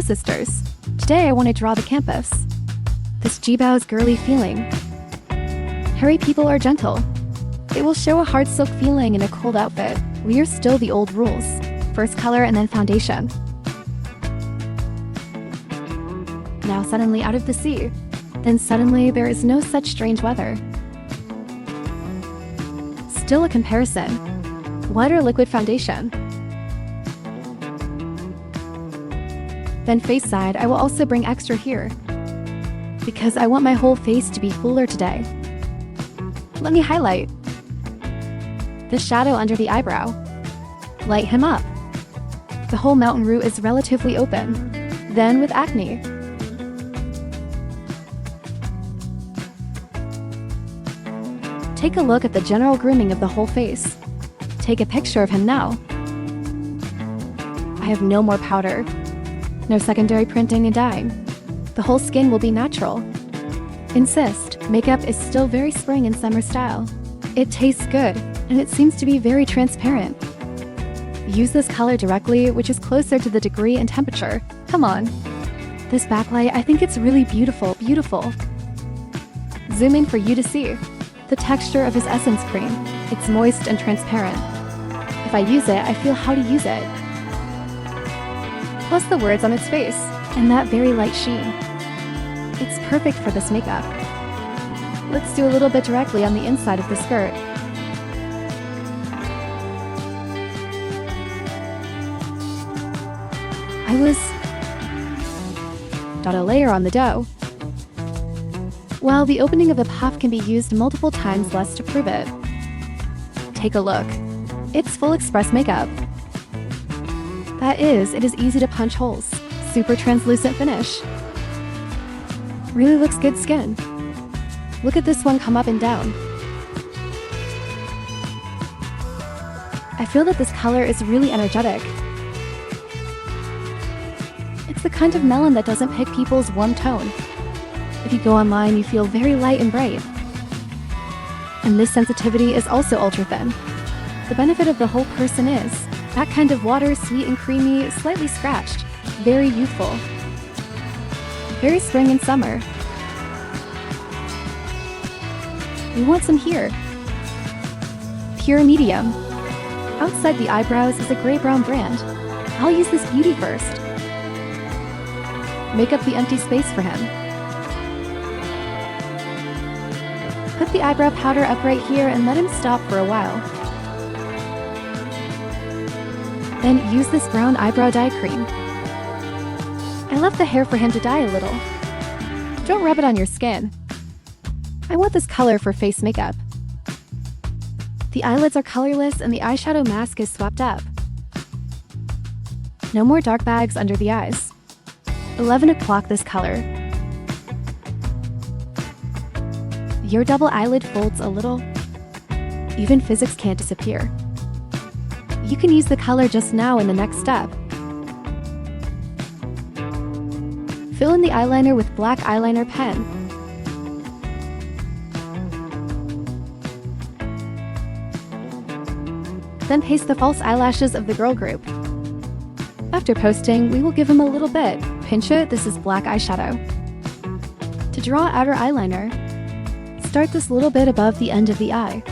sisters. Today I want to draw the campus. This Jibao's girly feeling. Hairy people are gentle. It will show a hard silk feeling in a cold outfit. We are still the old rules. First color and then foundation. Now suddenly out of the sea. Then suddenly there is no such strange weather. Still a comparison. White or liquid foundation. Then face side, I will also bring extra here, because I want my whole face to be fuller today. Let me highlight. The shadow under the eyebrow. Light him up. The whole mountain root is relatively open. Then with acne. Take a look at the general grooming of the whole face. Take a picture of him now. I have no more powder. No secondary printing and dyeing. The whole skin will be natural. Insist, makeup is still very spring and summer style. It tastes good, and it seems to be very transparent. Use this color directly, which is closer to the degree and temperature. Come on. This backlight, I think it's really beautiful, beautiful. Zoom in for you to see. The texture of his essence cream. It's moist and transparent. If I use it, I feel how to use it. Plus the words on its face, and that very light sheen. It's perfect for this makeup. Let's do a little bit directly on the inside of the skirt. Dot a layer on the dough. Well, the opening of the puff can be used multiple times less to prove it. Take a look. It's full express makeup. That is, it is easy to punch holes. Super translucent finish. Really looks good skin. Look at this one come up and down. I feel that this color is really energetic. It's the kind of melon that doesn't pick people's warm tone. If you go online, you feel very light and bright. And this sensitivity is also ultra thin. The benefit of the whole person is that kind of water, sweet and creamy, slightly scratched, very youthful. Very spring and summer. We want some here. Pure medium. Outside the eyebrows is a gray-brown brand. I'll use this beauty first. Make up the empty space for him. Put the eyebrow powder up right here and let him stop for a while. Then use this brown eyebrow dye cream. I left the hair for him to dye a little. Don't rub it on your skin. I want this color for face makeup. The eyelids are colorless and the eyeshadow mask is swapped up. No more dark bags under the eyes. 11 o'clock this color. Your double eyelid folds a little. Even physics can't disappear. You can use the color just now in the next step. Fill in the eyeliner with black eyeliner pen. Then paste the false eyelashes of the girl group. After posting, we will give him a little bit. Pinch it, this is black eyeshadow. To draw outer eyeliner, start this little bit above the end of the eye.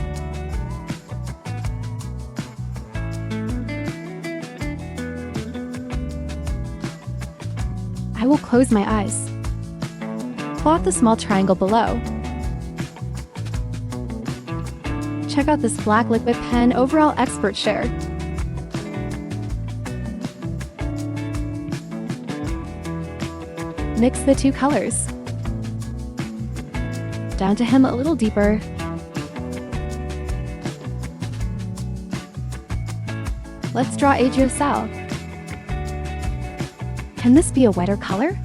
I will close my eyes. Plot the small triangle below. Check out this black liquid pen overall expert share. Mix the two colors. Down to him a little deeper. Let's draw Agio Sal. Can this be a wetter color?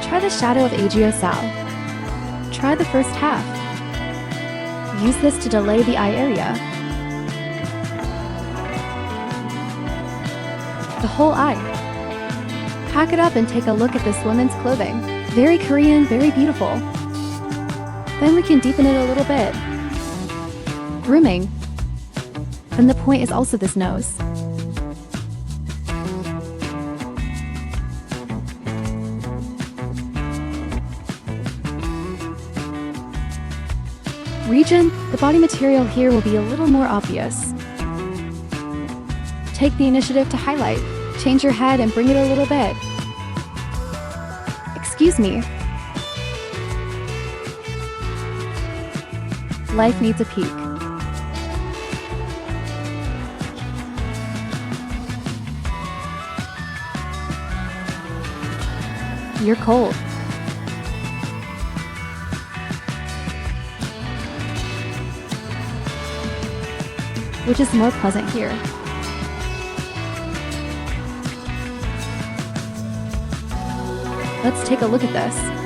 Try the shadow of Agio Sal. Try the first half. Use this to delay the eye area. The whole eye. Pack it up and take a look at this woman's clothing. Very Korean, very beautiful. Then we can deepen it a little bit. Grooming. Then the point is also this nose. Region, the body material here will be a little more obvious. Take the initiative to highlight. Change your head and bring it a little bit. Excuse me. Life needs a peek. You're cold. Which is more pleasant here? Let's take a look at this.